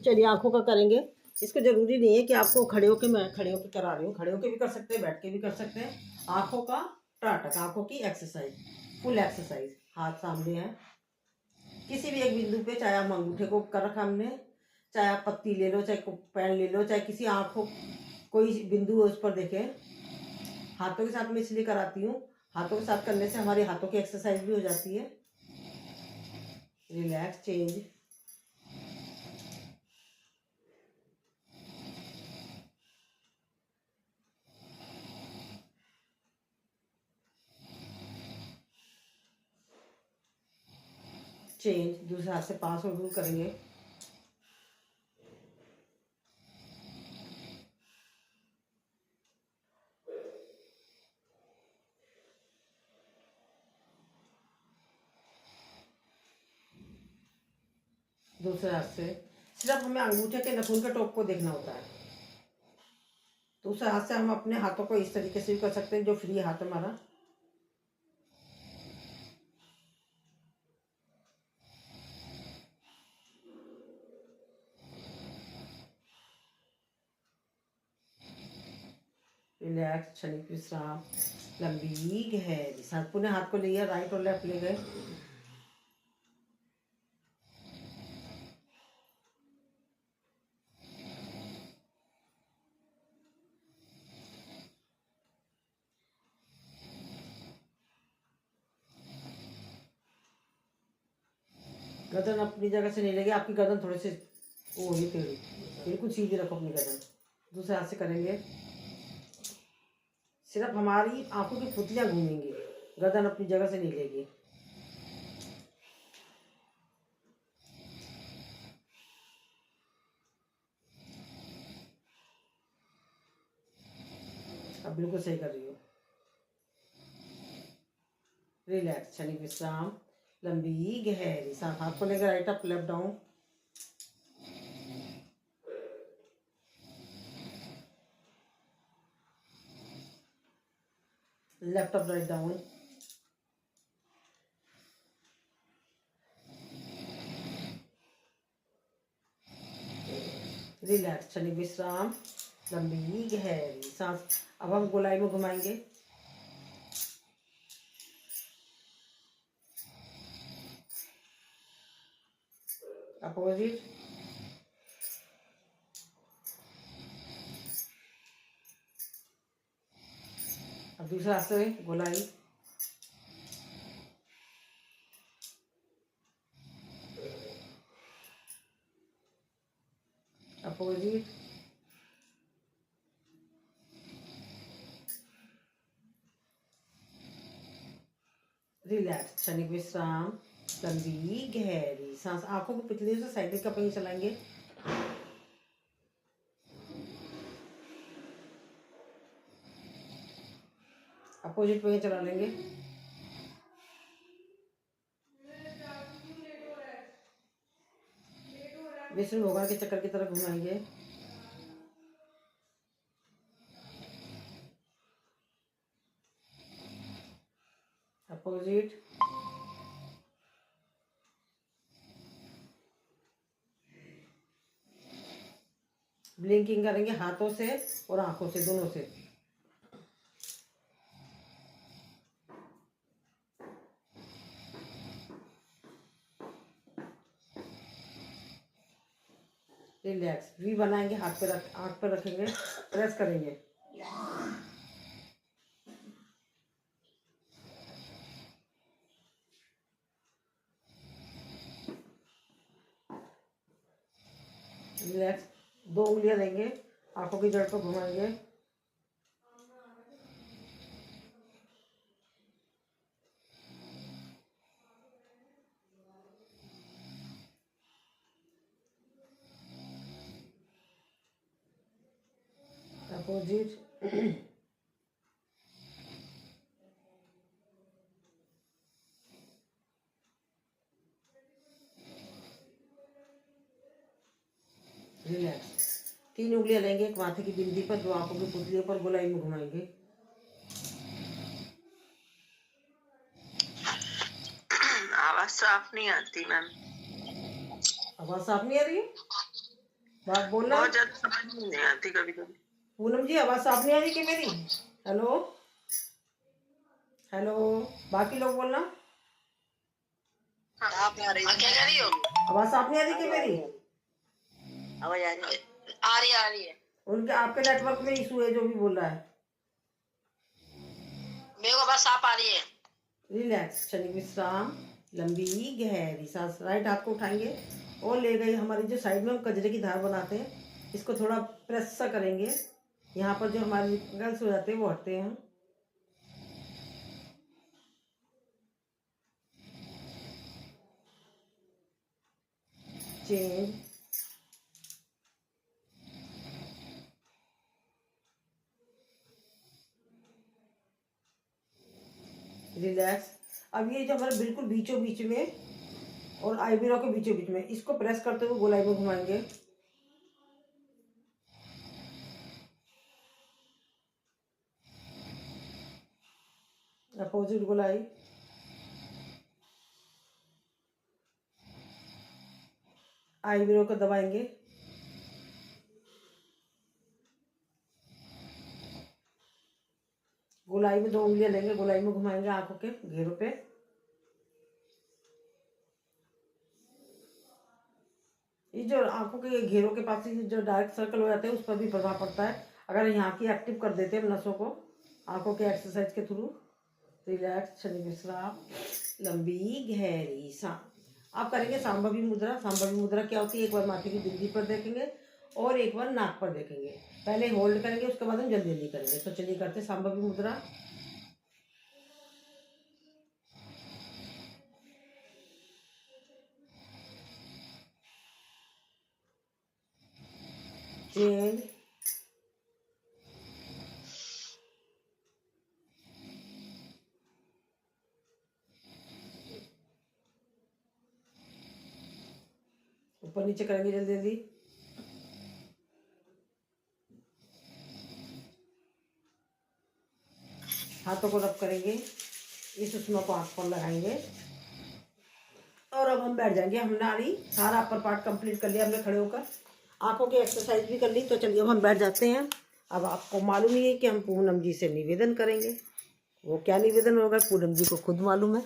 चलिए आंखों का करेंगे। इसको जरूरी नहीं है कि आपको खड़े होके, मैं खड़े होके करा रही हूँ, खड़े होके भी कर सकते हैं, बैठ के भी कर सकते हैं। आंखों का त्राटक, आंखों की एक्सरसाइज, फुल एक्सरसाइज। हाथ सामने है, किसी भी एक बिंदु पे, चाहे आप अंगूठे को कर रखा हमने, चाहे आप पत्ती ले लो, चाहे पेन ले लो, चाहे किसी आंखों कोई बिंदु उस पर देखें। हाथों के साथ मैं इसलिए कराती हूँ, हाथों के साथ करने से हमारे हाथों की एक्सरसाइज भी हो जाती है। Relax, change, change. दूसरे हाथ से पास और दूर करेंगे। दूसरे हाथ से सिर्फ हमें अंगूठे के नाखून के टॉप को देखना होता है। दूसरे हाथ से हम अपने हाथों को इस तरीके से भी कर सकते हैं, जो फ्री हाथ हमारा। रिलैक्स, क्षणिक विश्राम, लंबी गहरी सांस। पुनः हाथ को लिया, राइट और लेफ्ट ले गए। गर्दन अपनी जगह से नहीं लगे, आपकी गर्दन थोड़े से वो ही टेढ़ी, बिल्कुल सीधी रखो अपनी गर्दन। दूसरे हाथ से करेंगे। सिर्फ हमारी आंखों की पुतलियां घूमेंगी, गर्दन अपनी जगह से नहीं लेगी। अब बिल्कुल सही कर रही हो। रिलैक्स, क्षणिक विश्राम, लंबी गहरी सांस। हाथ को लेकर right up, left down. Left up, write down. Relax, क्षणिक विश्राम, लंबी गहरी सांस। अब हम गोलाई में घुमाएंगे। अपोजिट। अब दूसरा हाथ से गोलाई। अपोजिट। रिलैक्स, क्षणिक विश्राम, लंबी गहरी सांस। आंखों को पिछले से साइड का पहिया चलाएंगे। अपोजिट पहिया चला लेंगे। विष्णु भगवान के चक्कर की तरफ घुमाएंगे। अपोजिट। ब्लिंकिंग करेंगे हाथों से और आंखों से, दोनों से। रिलैक्स, वी बनाएंगे, हाथ पे रख, आंख पे रखेंगे, प्रेस करेंगे। रिलैक्स, दो उंगलियां लेंगे, आंखों की जड़ पर घुमाएंगे। अपोजिट। रिलैक्स, तीन उंगलियां लेंगे, एक माथे की बिंदी पर, दो आंखों की पुतलियों पर, गोलाई में घुमाएंगे। आवाज साफ नहीं आती मैम। आवाज साफ नहीं आ रही है? बात बोलना। बहुत ज्यादा समझ में नहीं आती कभी कभी। पूनम जी आवाज साफ नहीं आ रही कि मेरी? हेलो हेलो, बाकी लोग बोलना। आप आ रही है? क्या कर रही हो? आवाज साफ नहीं आ रही कि मेरी? आवाज आ रही है? आ रही है, आ रही है। उनके आपके नेटवर्क में इशू है जो भी बोल रहा है। मेरे को बस आप आ रही है। रिलैक्स, क्षणिक विश्राम, लंबी गहरी सांस। राइट हाथ को उठाएंगे और ले गए हमारी जो साइड में हम कजरे की धार बनाते हैं, इसको थोड़ा प्रेस सा करेंगे। यहाँ पर जो हमारे रिंकल्स हो जाते हैं वो हटते हैं। Change, relax. अब ये जो हमारे बिल्कुल बीचों बीच में और आईब्रो के बीचों बीच में, इसको प्रेस करते हुए गोलाई में घुमाएंगे। अपोजिट गोलाई, आईब्रो को दबाएंगे। गोलाई में 2 उंगलियां लेंगे, गोलाई में घुमाएंगे आंखों के घेरों पे। ये जो आंखों के घेरों के पास जो डार्क सर्कल हो जाते हैं उस पर भी प्रभाव पड़ता है। अगर यहाँ की एक्टिव कर देते हैं नसों को आंखों के एक्सरसाइज के थ्रू। रिलैक्स, क्षणिक विश्राम, लंबी गहरी सांस। आप करेंगे सांभवी मुद्रा। सांभवी मुद्रा क्या होती है? एक बार माथे की बिंदी पर देखेंगे और एक बार नाक पर देखेंगे। पहले होल्ड करेंगे, उसके बाद हम जल्दी जल्दी करेंगे। तो चलिए करते सांभवी मुद्रा। चेंज, ऊपर नीचे करेंगे जल्दी जल्दी। हाथों को रब करेंगे, इस सुषमा को आंख पर लगाएंगे और अब हम बैठ जाएंगे। हमने नाड़ी सारा अपर पार्ट कंप्लीट कर लिया हमने खड़े होकर, आंखों की एक्सरसाइज भी कर ली। तो चलिए अब हम बैठ जाते हैं। अब आपको मालूम ही है कि हम पूनम जी से निवेदन करेंगे। वो क्या निवेदन होगा पूनम जी को खुद मालूम है।